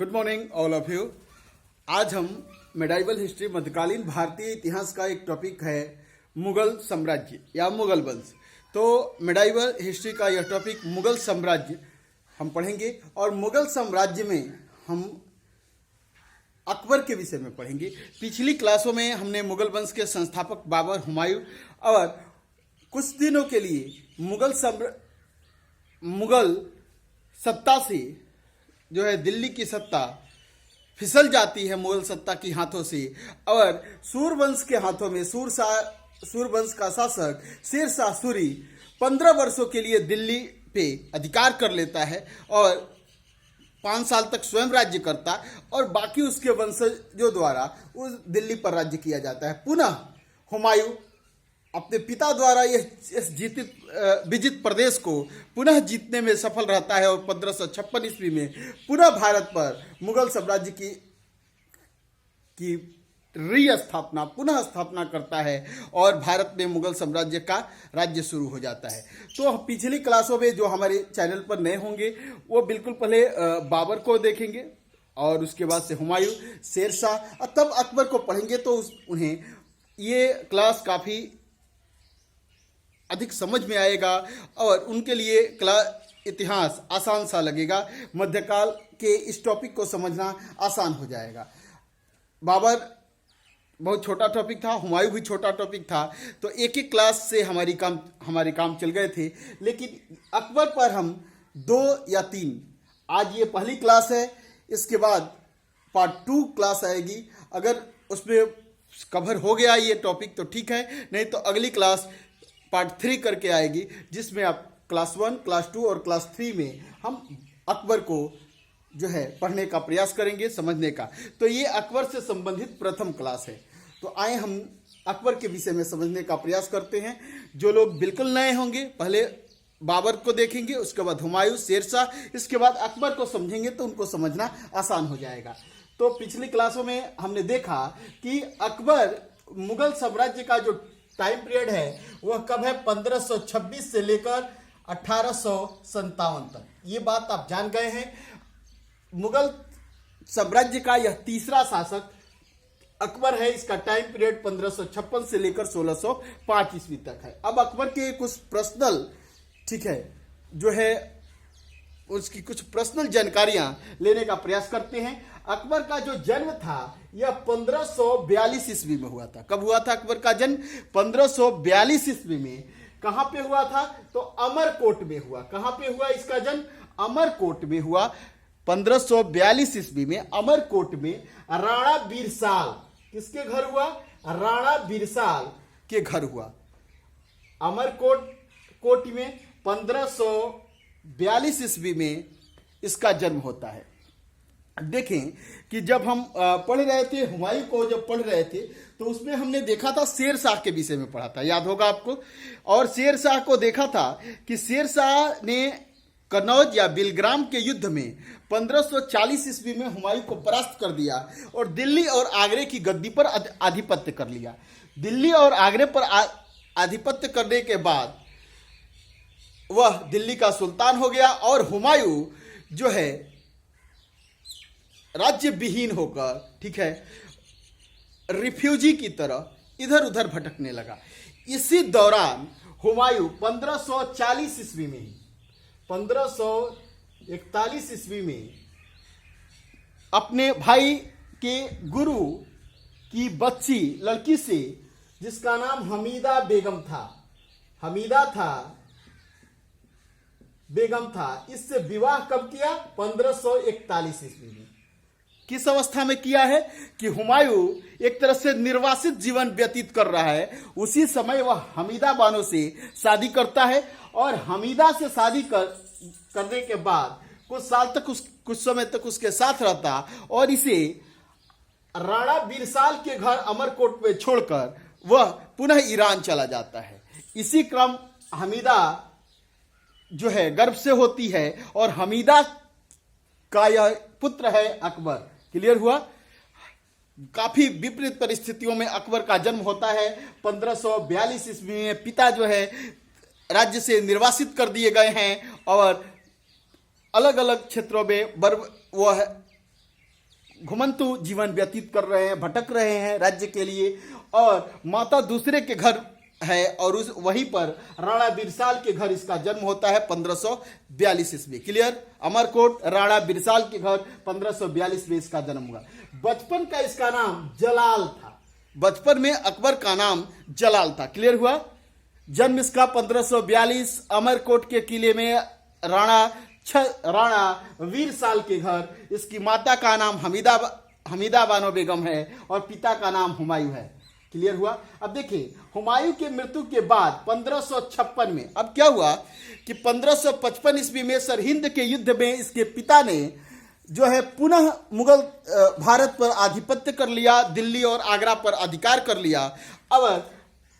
Good morning all of you. आज हम medieval history मध्यकालीन भारतीय इतिहास का एक टॉपिक है मुगल साम्राज्य या मुगल वंश। तो मेडाइवल हिस्ट्री का यह टॉपिक मुगल साम्राज्य हम पढ़ेंगे और मुगल साम्राज्य में हम अकबर के विषय में पढ़ेंगे। पिछली क्लासों में हमने मुगल वंश के संस्थापक बाबर, हुमायूं और कुछ दिनों के लिए मुगल सत्ता से जो है दिल्ली की सत्ता फिसल जाती है मुगल सत्ता की हाथों से और सूरवंश के हाथों में सूरवंश का शासक शेर शाह सूरी 15 वर्षों के लिए दिल्ली पे अधिकार कर लेता है और 5 साल तक स्वयं राज्य करता और बाकी उसके वंशजों द्वारा उस दिल्ली पर राज्य किया जाता है। पुनः हुमायूं अपने पिता द्वारा इस विजित प्रदेश को पुनः जीतने में सफल रहता है और 1556 ईस्वी में पुनः भारत पर मुगल साम्राज्य की पुनः स्थापना करता है और भारत में मुगल साम्राज्य का राज्य शुरू हो जाता है। तो पिछली क्लासों में जो हमारे चैनल पर नए होंगे वो बिल्कुल पहले बाबर को देखेंगे और उसके बाद से हुमायूं, शेर शाह और तब अकबर को पढ़ेंगे तो उन्हें ये क्लास काफ़ी अधिक समझ में आएगा और उनके लिए इतिहास आसान सा लगेगा। मध्यकाल के इस टॉपिक को समझना आसान हो जाएगा। बाबर बहुत छोटा टॉपिक था, हुमायूं भी छोटा टॉपिक था, तो एक एक क्लास से हमारे काम चल गए थे। लेकिन अकबर पर हम 2 या 3, आज ये पहली क्लास है, इसके बाद पार्ट 2 क्लास आएगी। अगर उसमें कवर हो गया ये टॉपिक तो ठीक है, नहीं तो अगली क्लास पार्ट 3 करके आएगी जिसमें आप क्लास 1, क्लास 2 और क्लास 3 में हम अकबर को जो है पढ़ने का प्रयास करेंगे, समझने का। तो ये अकबर से संबंधित प्रथम क्लास है। तो आए हम अकबर के विषय में समझने का प्रयास करते हैं। जो लोग बिल्कुल नए होंगे पहले बाबर को देखेंगे, उसके बाद हुमायूं, शेर शाह, इसके बाद अकबर को समझेंगे तो उनको समझना आसान हो जाएगा। तो पिछली क्लासों में हमने देखा कि अकबर मुगल साम्राज्य का जो टाइम पीरियड है वह कब है, 1526 से लेकर 1857 तक। ये बात आप जान गए हैं। मुगल साम्राज्य का यह तीसरा शासक अकबर है। इसका टाइम पीरियड 1556 से लेकर 1605 ईस्वी तक है। अब अकबर के कुछ पर्सनल जो है उसकी कुछ पर्सनल जानकारियां लेने का प्रयास करते हैं। अकबर का जो जन्म था यह 1542 ईस्वी में हुआ था। कब हुआ था अकबर का जन्म? 1542 ईस्वी में। कहां पे हुआ था? तो अमरकोट में हुआ। कहां पे हुआ इसका जन्म? अमरकोट में हुआ। 1542 ईस्वी में अमरकोट में राणा बीरसाल किसके घर हुआ? राणा बीरसाल के घर हुआ। अमरकोट में 1542 ईस्वी में इसका जन्म होता है। देखें कि जब हम पढ़ रहे थे, हुमायूं को जब पढ़ रहे थे तो उसमें हमने देखा था शेर शाह के विषय में पढ़ा था, याद होगा आपको। और शेर शाह को देखा था कि शेर शाह ने कनौज या बिलग्राम के युद्ध में 1540 ईस्वी में हुमायूं को परास्त कर दिया और दिल्ली और आगरे की गद्दी पर आधिपत्य कर लिया। दिल्ली और आगरे पर आधिपत्य करने के बाद वह दिल्ली का सुल्तान हो गया और हुमायूं जो है राज्य विहीन होकर रिफ्यूजी की तरह इधर उधर भटकने लगा। इसी दौरान हुमायूं 1541 ईस्वी में अपने भाई के गुरु की बच्ची लड़की से, जिसका नाम हमीदा बेगम था, इससे विवाह कब किया? 1541 ईस्वी में। किस अवस्था में किया है कि हुमायूं एक तरह से निर्वासित जीवन व्यतीत कर रहा है, उसी समय वह हमीदा बानो से शादी करता है और हमीदा से शादी करने के बाद कुछ समय तक उसके साथ रहता और इसे राणा बीरसाल के घर अमरकोट में छोड़कर वह पुनः ईरान चला जाता है। इसी क्रम हमीदा जो है गर्भ से होती है और हमीदा का यह पुत्र है अकबर। क्लियर हुआ? काफी विपरीत परिस्थितियों में अकबर का जन्म होता है। 1542 ईस्वी में पिता जो है राज्य से निर्वासित कर दिए गए हैं और अलग अलग क्षेत्रों में वह घुमंतु जीवन व्यतीत कर रहे हैं, भटक रहे हैं राज्य के लिए, और माता दूसरे के घर है, और उस वहीं पर राणा बिरसाल के घर इसका जन्म होता है 1542 ईस्वी। क्लियर? अमरकोट राणा बिरसाल के घर 1542 में इसका जन्म हुआ। बचपन का इसका नाम जलाल था, बचपन में अकबर का नाम जलाल था। क्लियर हुआ? जन्म इसका 1542 अमरकोट के किले में राणा वीरसाल के घर। इसकी माता का नाम हमीदा बानो बेगम है और पिता का नाम हुमायूं है। क्लियर हुआ? अब देखिए, हुमायूं के मृत्यु के बाद 1556 में अब क्या हुआ कि 1555 ईस्वी में सरहिंद के युद्ध में इसके पिता ने जो है पुनः मुगल भारत पर आधिपत्य कर लिया, दिल्ली और आगरा पर अधिकार कर लिया। अब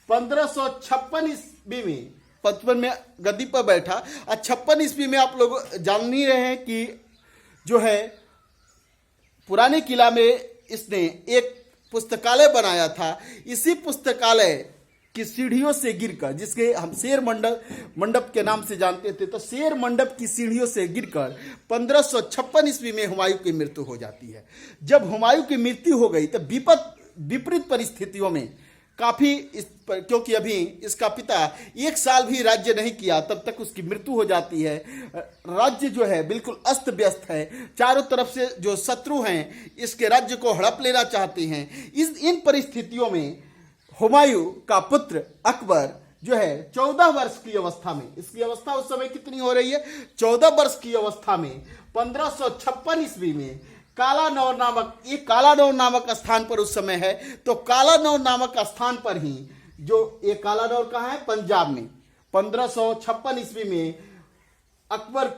1556 ईस्वी में 55 में गद्दी पर बैठा और 56 ईस्वी में आप लोग जान ही रहे हैं कि जो है पुराने किला में इसने एक पुस्तकालय बनाया था। इसी पुस्तकालय की सीढ़ियों से गिरकर, जिसके हम शेर मंडप के नाम से जानते थे, तो शेर मंडप की सीढ़ियों से गिरकर 1556 ईस्वी में हुमायूं की मृत्यु हो जाती है। जब हुमायूं की मृत्यु हो गई तब विपरीत परिस्थितियों में काफी क्योंकि अभी इसका पिता 1 साल भी राज्य नहीं किया तब तक उसकी मृत्यु हो जाती है। राज्य जो है बिल्कुल अस्त व्यस्त है, चारों तरफ से जो शत्रु हैं इसके राज्य को हड़प लेना चाहते हैं। इन परिस्थितियों में हुमायूं का पुत्र अकबर जो है 14 वर्ष की अवस्था में, इसकी अवस्था उस समय कितनी हो रही है, 14 वर्ष की अवस्था में 1556 ईस्वी में कालानौर नामक स्थान पर उस समय है। तो कालानौर नामक स्थान पर ही जो ये कालानौर कहाँ है, पंजाब में, 1556 ईस्वी में अकबर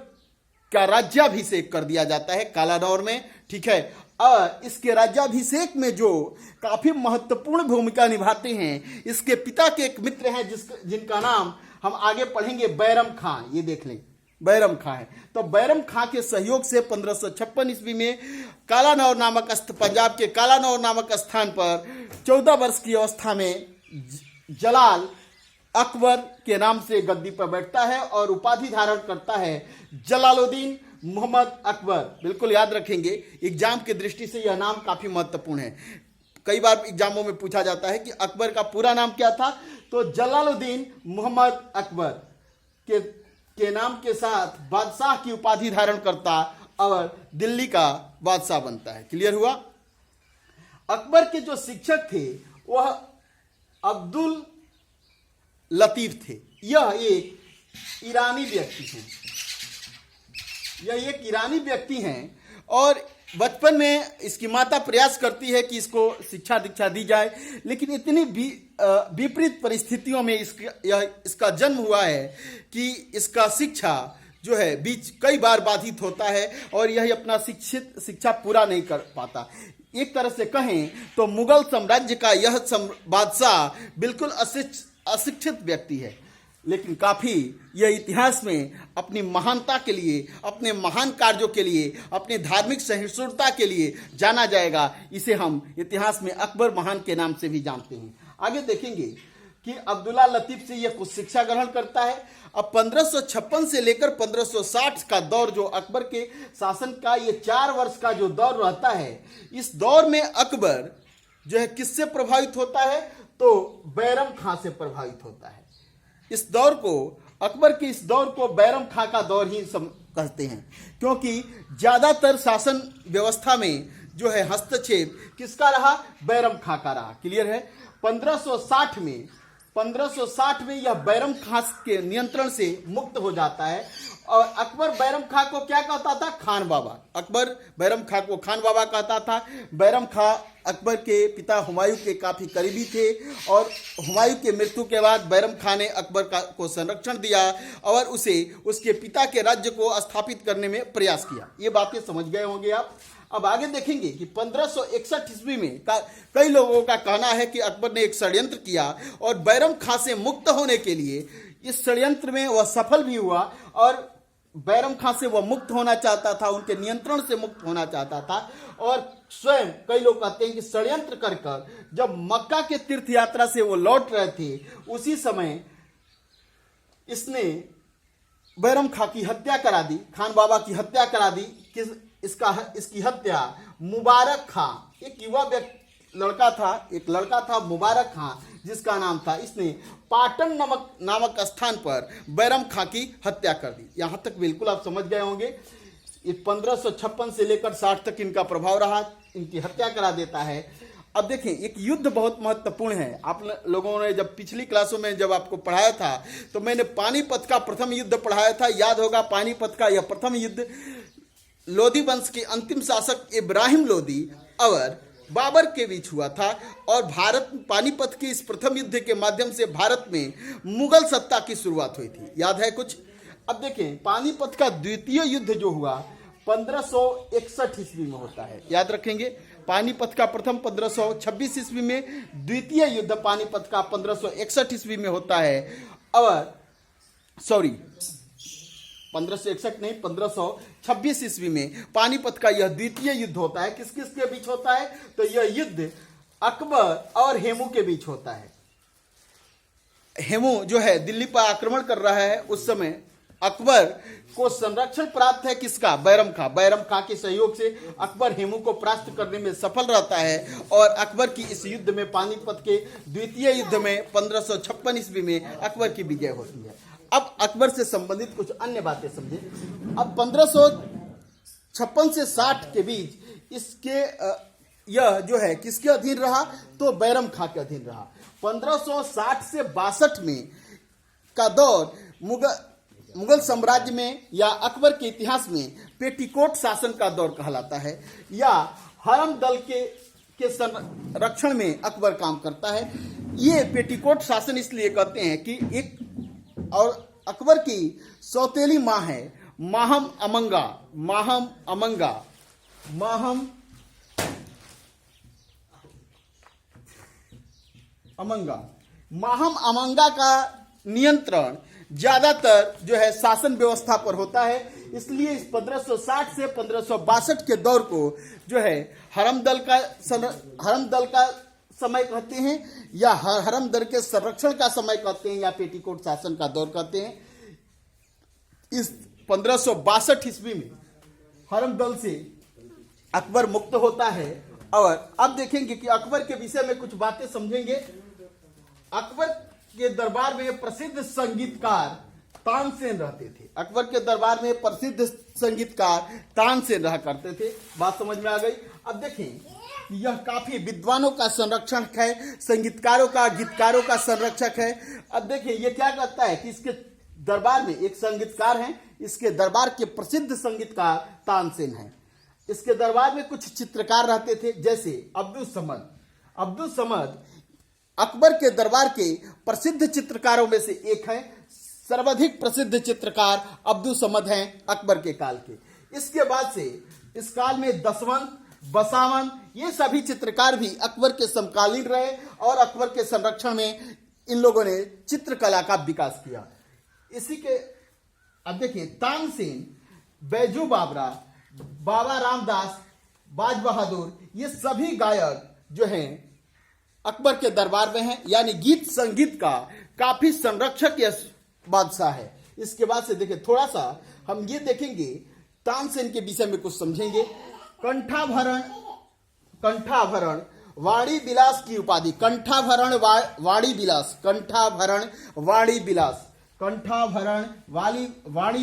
का राज्याभिषेक कर दिया जाता है कालानौर में। ठीक है, और इसके राज्याभिषेक में जो काफी महत्वपूर्ण भूमिका निभाते हैं इसके पिता के एक मित्र हैं जिनका नाम हम आगे पढ़ेंगे, बैरम खां। ये देख लें, बैरम खां है। तो बैरम खां के सहयोग से 1556 ईस्वी में कालानौर नामक पंजाब के कालानौर नामक स्थान पर 14 वर्ष की अवस्था में जलाल अकबर के नाम से गद्दी पर बैठता है और उपाधि धारण करता है जलालुद्दीन मोहम्मद अकबर। बिल्कुल याद रखेंगे, एग्जाम की दृष्टि से यह नाम काफी महत्वपूर्ण है। कई बार एग्जामों में पूछा जाता है कि अकबर का पूरा नाम क्या था, तो जलालुद्दीन मोहम्मद अकबर के नाम के साथ बादशाह की उपाधि धारण करता और दिल्ली का बादशाह बनता है। क्लियर हुआ? अकबर के जो शिक्षक थे वह अब्दुल लतीफ थे। यह एक ईरानी व्यक्ति हैं और बचपन में इसकी माता प्रयास करती है कि इसको शिक्षा दीक्षा दी जाए, लेकिन इतनी विपरीत परिस्थितियों में इसका जन्म हुआ है कि इसका शिक्षा जो है बीच कई बार बाधित होता है और यह अपना शिक्षा पूरा नहीं कर पाता। एक तरह से कहें तो मुगल साम्राज्य का यह बादशाह बिल्कुल अशिक्षित व्यक्ति है, लेकिन काफी यह इतिहास में अपनी महानता के लिए, अपने महान कार्यों के लिए, अपनी धार्मिक सहिष्णुता के लिए जाना जाएगा। इसे हम इतिहास में अकबर महान के नाम से भी जानते हैं। आगे देखेंगे कि अब्दुल्ला लतीफ से यह कुछ शिक्षा ग्रहण करता है। अब 1556 से लेकर 1560 का दौर जो अकबर के शासन का ये 4 वर्ष का जो दौर रहता है, इस दौर में अकबर जो है किससे प्रभावित होता है, तो बैरम खां से प्रभावित होता है। इस दौर को, अकबर के इस दौर को बैरम खां का दौर ही कहते हैं, क्योंकि ज्यादातर शासन व्यवस्था में जो है हस्तक्षेप किसका रहा, बैरम खां का रहा। क्लियर है? 1560 में यह बैरम खां के नियंत्रण से मुक्त हो जाता है और अकबर बैरम खां को क्या कहता था, खान बाबा। अकबर बैरम खां को खान बाबा कहता था। बैरम खां अकबर के पिता हुमायूं के काफी करीबी थे और हुमायूं के मृत्यु के बाद बैरम खां ने अकबर को संरक्षण दिया और उसे उसके पिता के राज्य को स्थापित करने में प्रयास किया। ये बातें समझ गए होंगे आप। अब आगे देखेंगे कि 1561 ईस्वी में कई लोगों का कहना है कि अकबर ने एक षड्यंत्र किया और बैरम खां से मुक्त होने के लिए इस षड्यंत्र में वह सफल भी हुआ और बैरम खां से वह मुक्त होना चाहता था, उनके नियंत्रण से मुक्त होना चाहता था। और स्वयं कई लोग कहते हैं कि षड्यंत्र कर जब मक्का के तीर्थ यात्रा से वो लौट रहे थे, उसी समय इसने बैरम खां की हत्या करा दी, खान बाबा की हत्या करा दी। इसकी हत्या मुबारक खां, एक युवा एक लड़का था मुबारक खां जिसका नाम था, इसने पाटन नामक स्थान पर बैरम खां की हत्या कर दी। यहां तक बिल्कुल आप समझ गए होंगे। 1556 से लेकर 60 तक इनका प्रभाव रहा, इनकी हत्या करा देता है। अब देखें, एक युद्ध बहुत महत्वपूर्ण है। आप लोगों ने जब पिछली क्लासों में जब आपको पढ़ाया था तो मैंने पानीपत का प्रथम युद्ध पढ़ाया था, याद होगा। पानीपत का यह प्रथम युद्ध लोदी वंश के अंतिम शासक इब्राहिम लोदी और बाबर के बीच हुआ था, और पानीपत के इस प्रथम युद्ध के माध्यम से भारत में मुगल सत्ता की शुरुआत हुई थी। याद है कुछ? अब देखें, पानीपत का द्वितीय युद्ध जो हुआ 1561 ईस्वी में होता है, याद रखेंगे। पानीपत का प्रथम 1526 ईस्वी में, द्वितीय युद्ध पानीपत का 1561 ईस्वी में होता है। और 1561 नहीं, 1526 ईस्वी में पानीपत का यह द्वितीय युद्ध होता है। किस किस के बीच होता है? तो यह युद्ध अकबर और हेमू के बीच होता है। हेमू जो है दिल्ली पर आक्रमण कर रहा है, उस समय अकबर को संरक्षण प्राप्त है किसका? बैरम खां के सहयोग से अकबर हेमू को परास्त करने में सफल रहता है, और अकबर की इस युद्ध में, पानीपत के द्वितीय युद्ध में 1556 ईस्वी में अकबर की विजय होती है। अब अकबर से संबंधित कुछ अन्य बातें समझे। अब 1556 से 60 के बीच इसके यह जो है किसके अधीन रहा? तो बैरम खां के अधीन रहा। 1560 से 62 में का दौर मुगल साम्राज्य में या अकबर के इतिहास में पेटीकोट शासन का दौर कहलाता है, या हरम दल के संरक्षण में अकबर काम करता है। ये पेटीकोट शासन इसलिए कहते हैं कि एक और अकबर की सौतेली माँ है माहम अमंगा का नियंत्रण ज्यादातर जो है शासन व्यवस्था पर होता है। इसलिए इस 1560 से 1562 के दौर को जो है हरम दल का समय कहते हैं, या हरम दल के संरक्षण का समय कहते हैं, या पेटीकोट शासन का दौर कहते हैं। इस 1562 ईस्वी में हरम दल से अकबर मुक्त होता है। और अब देखेंगे कि अकबर के विषय में कुछ बातें समझेंगे। अकबर के दरबार में प्रसिद्ध संगीतकार तानसेन रहते थे। अकबर के दरबार में प्रसिद्ध संगीतकार तानसेन रहा करते थे। बात समझ में आ गई? अब देखें, यह काफी विद्वानों का संरक्षक है, संगीतकारों का, गीतकारों का संरक्षक है। अब देखिए ये क्या करता है कि इसके दरबार में एक संगीतकार हैं, इसके दरबार के प्रसिद्ध संगीतकार तानसेन हैं। इसके दरबार में कुछ चित्रकार रहते थे, जैसे अब्दुल समद अकबर के दरबार के प्रसिद्ध चित्रकारों में से एक है। सर्वाधिक प्रसिद्ध चित्रकार अब्दुल समद हैं अकबर के काल के। इसके बाद से इस काल में दसवंत, बसावन, ये सभी चित्रकार भी अकबर के समकालीन रहे, और अकबर के संरक्षण में इन लोगों ने चित्रकला का विकास किया। इसी के अब देखिए, तानसेन, बैजू बाबरा, बाबा रामदास, बाज बहादुर, ये सभी गायक जो हैं अकबर के दरबार में हैं। यानी गीत संगीत का काफी संरक्षक यह बादशाह है। इसके बाद से देखिए, थोड़ा सा हम ये देखेंगे, तानसेन के विषय में कुछ समझेंगे। कंठाभरण वाणी विलास की उपाधि, कंठाभरण वाणी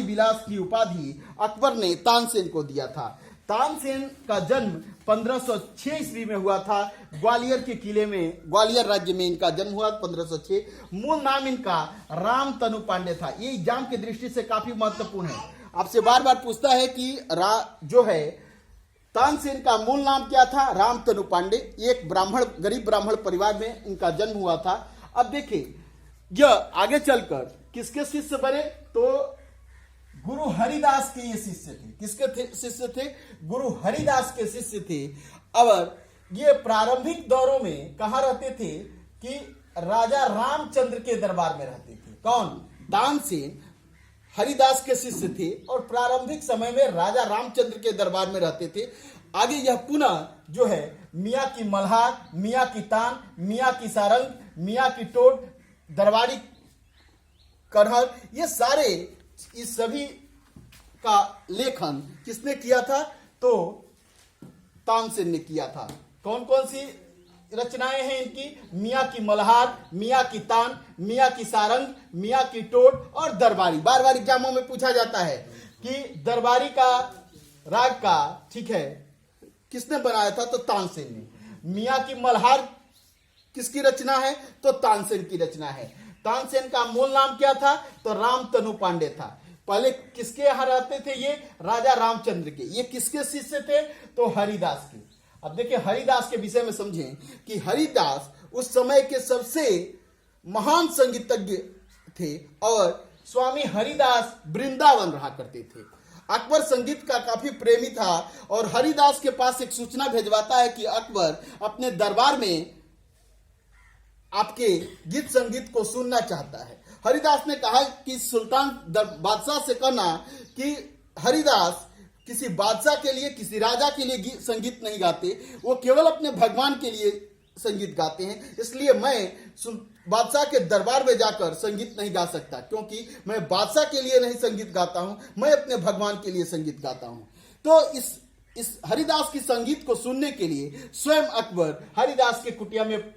विलास की उपाधि अकबर ने तानसेन को दिया था। तानसेन का जन्म 1506 ईस्वी में हुआ था। ग्वालियर के किले में, ग्वालियर राज्य में इनका जन्म हुआ 1506। मूल नाम इनका राम तनु पांडे था। ये एग्जाम की दृष्टि से काफी महत्वपूर्ण है। आपसे बार बार पूछता है कि जो है तानसेन का मूल नाम क्या था? राम तनु पांडे। एक गरीब ब्राह्मण परिवार में इनका जन्म हुआ था। अब देखिए, यह आगे चलकर किसके शिष्य बने? तो गुरु हरिदास के ये शिष्य थे। किसके शिष्य थे? गुरु हरिदास के शिष्य थे। और ये प्रारंभिक दौरों में कहाँ रहते थे? कि राजा रामचंद्र के दरबार में रहते थे। कौन? तानसेन हरिदास के शिष्य थे, और प्रारंभिक समय में राजा रामचंद्र के दरबार में रहते थे। आगे यह पुनः जो है मियाँ की मल्हार, मियाँ की तान, मियाँ की सारंग, मियाँ की टोट, दरबारी कन्हर, ये सारे इस सभी का लेखन किसने किया था? तो तानसेन ने किया था। कौन कौन सी रचनाएं हैं इनकी? मियाँ की मल्हार, मियाँ की तान, मियाँ की सारंग, मियाँ की टोट और दरबारी। बार बार एग्जामों में पूछा जाता है कि दरबारी का राग का, ठीक है, किसने बनाया था? तो तानसेन ने। मियाँ की मल्हार किसकी रचना है? तो तानसेन की रचना है। तानसेन का मूल नाम क्या था? तो रामतनु पांडे था। पहले किसके यहां रहते थे ये? राजा रामचंद्र के। ये किसके शिष्य थे? तो हरिदास के। अब देखिए हरिदास के विषय में समझें कि हरिदास उस समय के सबसे महान संगीतज्ञ थे और स्वामी हरिदास वृंदावन रहा करते थे। अकबर संगीत का काफी प्रेमी था और हरिदास के पास एक सूचना भेजवाता है कि अकबर अपने दरबार में आपके गीत संगीत को सुनना चाहता है। हरिदास ने कहा कि सुल्तान बादशाह से कहना कि हरिदास किसी बादशाह के लिए, किसी राजा के लिए संगीत नहीं गाते, वो केवल अपने भगवान के लिए संगीत गाते हैं। इसलिए मैं बादशाह के दरबार में जाकर संगीत नहीं गा सकता, क्योंकि मैं बादशाह के लिए नहीं संगीत गाता हूं, मैं अपने भगवान के लिए संगीत गाता हूं। तो इस हरिदास की संगीत को सुनने के लिए स्वयं अकबर हरिदास के कुटिया में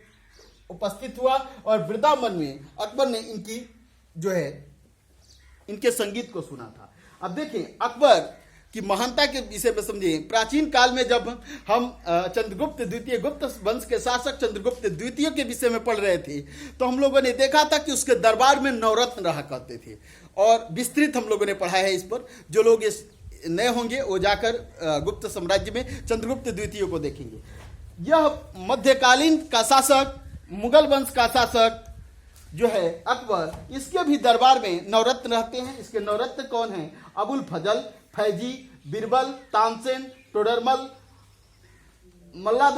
उपस्थित हुआ और वृंदावन में अकबर ने इनके संगीत को सुना था। अब देखिए अकबर की महानता के विषय में समझे। प्राचीन काल में जब हम चंद्रगुप्त द्वितीय, गुप्त वंश के शासक चंद्रगुप्त द्वितीय के विषय में पढ़ रहे थे, तो हम लोगों ने देखा था कि उसके दरबार में नवरत्न रहा करते थे और विस्तृत हम लोगों ने पढ़ा है इस पर। जो लोग इस नए होंगे वो जाकर गुप्त साम्राज्य में चंद्रगुप्त द्वितीय को देखेंगे। यह मध्यकालीन का शासक, मुगल वंश का शासक जो है अकबर, इसके भी दरबार में नवरत्न रहते हैं। इसके नवरत्न कौन हैं? अबुल फजल, फैजी, बिरबल, तानसेन, टोडरमल, मुल्ला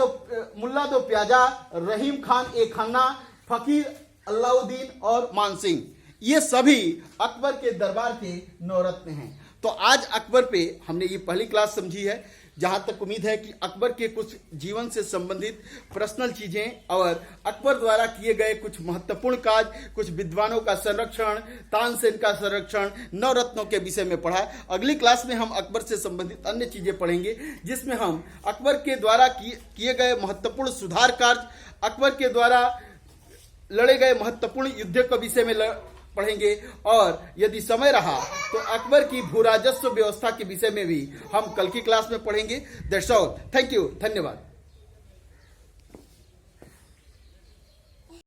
दो प्याजा, रहीम खान ए खन्ना, फकीर अलाउद्दीन और मानसिंह, ये सभी अकबर के दरबार के नवरत्न हैं। तो आज अकबर पे हमने ये पहली क्लास समझी है, जहां तक उम्मीद है कि अकबर के कुछ जीवन से संबंधित पर्सनल चीजें और अकबर द्वारा किए गए कुछ महत्वपूर्ण कार्य, कुछ विद्वानों का संरक्षण, तानसेन का संरक्षण, नवरत्नों के विषय में पढ़ा। अगली क्लास में हम अकबर से संबंधित अन्य चीजें पढ़ेंगे, जिसमें हम अकबर के द्वारा किए गए महत्वपूर्ण सुधार कार्य, अकबर के द्वारा लड़े गए महत्वपूर्ण युद्ध के विषय में पढ़ेंगे और यदि समय रहा तो अकबर की भू राजस्व व्यवस्था के विषय में भी हम कल की क्लास में पढ़ेंगे। That's all. थैंक यू, धन्यवाद।